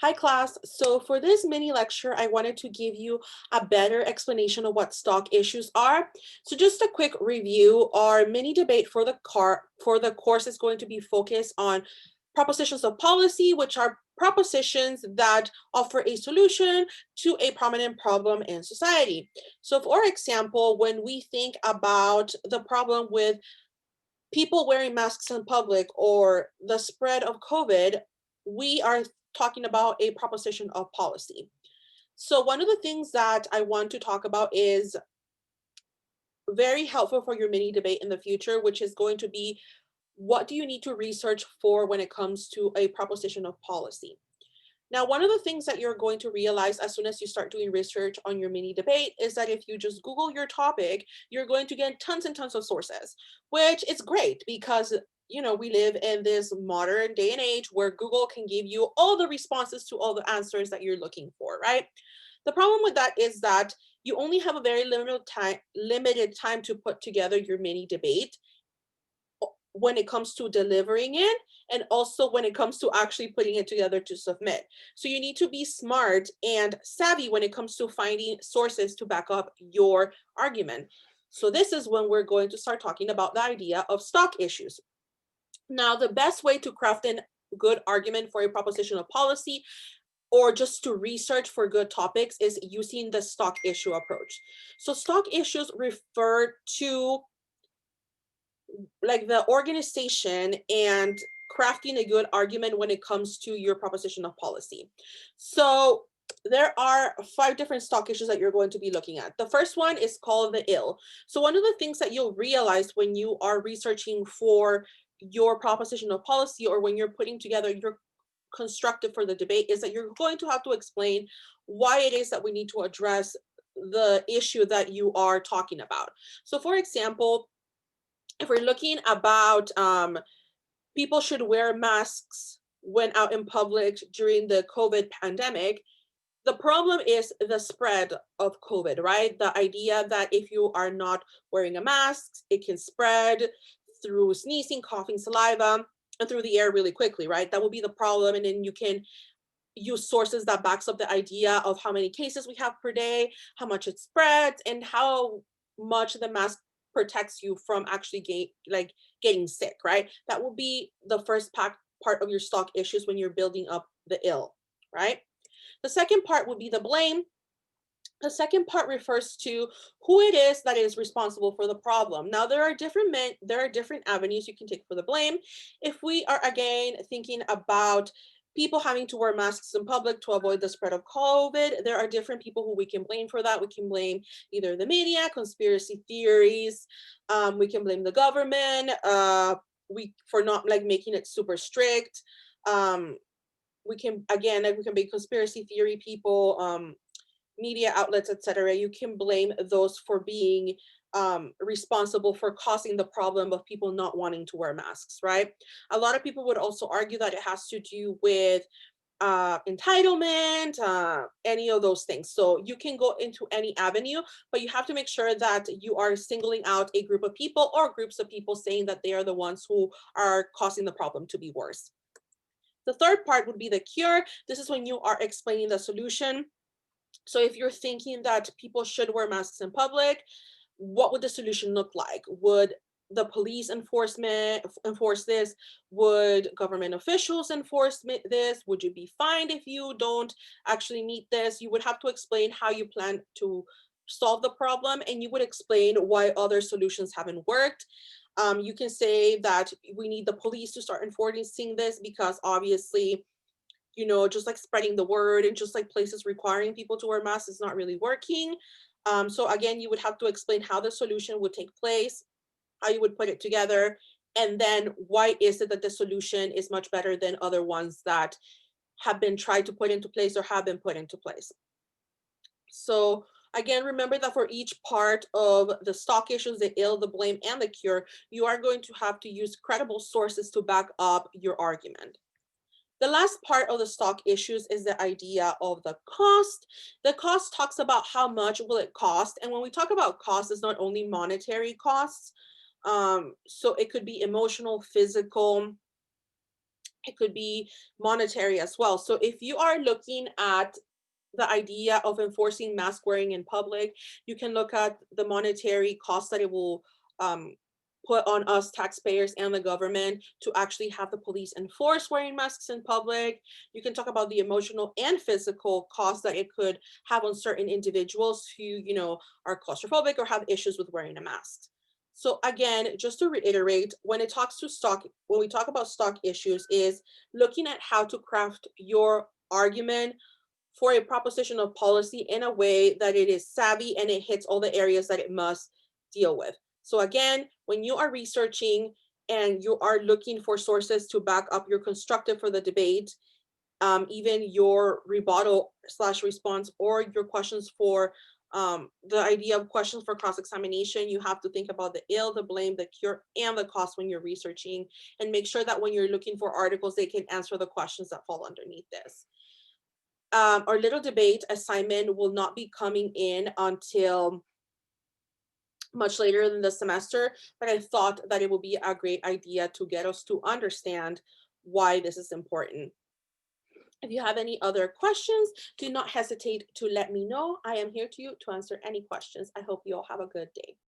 Hi class. So for this mini lecture, I wanted to give you a better explanation of what stock issues are. So just a quick review, our mini debate for the course is going to be focused on propositions of policy, which are propositions that offer a solution to a prominent problem in society. So for example, when we think about the problem with people wearing masks in public or the spread of COVID, we are talking about a proposition of policy. So one of the things that I want to talk about is very helpful for your mini debate in the future, which is going to be what do you need to research for when it comes to a proposition of policy? Now, one of the things that you're going to realize as soon as you start doing research on your mini debate is that if you just Google your topic, you're going to get tons and tons of sources, which is great because we live in this modern day and age where Google can give you all the responses to all the answers that you're looking for, right? The problem with that is that you only have a very limited time to put together your mini debate when it comes to delivering it and also when it comes to actually putting it together to submit. So you need to be smart and savvy when it comes to finding sources to back up your argument. So this is when we're going to start talking about the idea of stock issues. Now, the best way to craft a good argument for a proposition of policy or just to research for good topics is using the stock issue approach. So stock issues refer to like the organization and crafting a good argument when it comes to your proposition of policy. So there are 5 different stock issues that you're going to be looking at. The first one is called the ill. So one of the things that you'll realize when you are researching for your proposition of policy or when you're putting together your constructive for the debate is that you're going to have to explain why it is that we need to address the issue that you are talking about. So for example, if we're looking about people should wear masks when out in public during the COVID pandemic, the problem is the spread of COVID, right? The idea that if you are not wearing a mask, it can spread through sneezing, coughing, saliva, and through the air really quickly, right? That will be the problem. And then you can use sources that backs up the idea of how many cases we have per day, how much it spreads, and how much the mask protects you from actually getting sick, right? That will be the first part of your stock issues when you're building up the ill, right? The second part would be the blame. The second part refers to who it is that is responsible for the problem. Now there are different avenues you can take for the blame. If we are again thinking about people having to wear masks in public to avoid the spread of COVID, there are different people who we can blame for that. We can blame either the media, conspiracy theories, we can blame the government, we for not like making it super strict. Um, we can again like we can be conspiracy theory people, media outlets, etc. You can blame those for being responsible for causing the problem of people not wanting to wear masks, right? A lot of people would also argue that it has to do with entitlement, any of those things. So you can go into any avenue, but you have to make sure that you are singling out a group of people or groups of people saying that they are the ones who are causing the problem to be worse. The third part would be the cure. This is when you are explaining the solution. So if you're thinking that people should wear masks in public, what would the solution look like? Would the police enforce this? Would government officials enforce this? Would you be fined if you don't actually meet this? You would have to explain how you plan to solve the problem, and you would explain why other solutions haven't worked. You can say that we need the police to start enforcing this because obviously just like spreading the word and just like places requiring people to wear masks is not really working. So again, you would have to explain how the solution would take place, how you would put it together, and then why is it that the solution is much better than other ones that have been tried to put into place or have been put into place. So again, remember that for each part of the stock issues, the ill, the blame, and the cure, you are going to have to use credible sources to back up your argument. The last part of the stock issues is the idea of the cost. The cost talks about how much will it cost. And when we talk about cost, it's not only monetary costs. So it could be emotional, physical, It could be monetary as well. So if you are looking at the idea of enforcing mask wearing in public, you can look at the monetary cost that it will put on us taxpayers and the government to actually have the police enforce wearing masks in public. You can talk about the emotional and physical cost that it could have on certain individuals who, are claustrophobic or have issues with wearing a mask. So again, just to reiterate, when we talk about stock issues, is looking at how to craft your argument for a proposition of policy in a way that it is savvy and it hits all the areas that it must deal with. So again, when you are researching and you are looking for sources to back up your constructive for the debate, even your rebuttal / response or your questions for the idea of questions for cross-examination, you have to think about the ill, the blame, the cure, and the cost when you're researching, and make sure that when you're looking for articles, they can answer the questions that fall underneath this. Our little debate assignment will not be coming in until much later in the semester, but I thought that it would be a great idea to get us to understand why this is important. If you have any other questions, do not hesitate to let me know. I am here to answer any questions. I hope you all have a good day.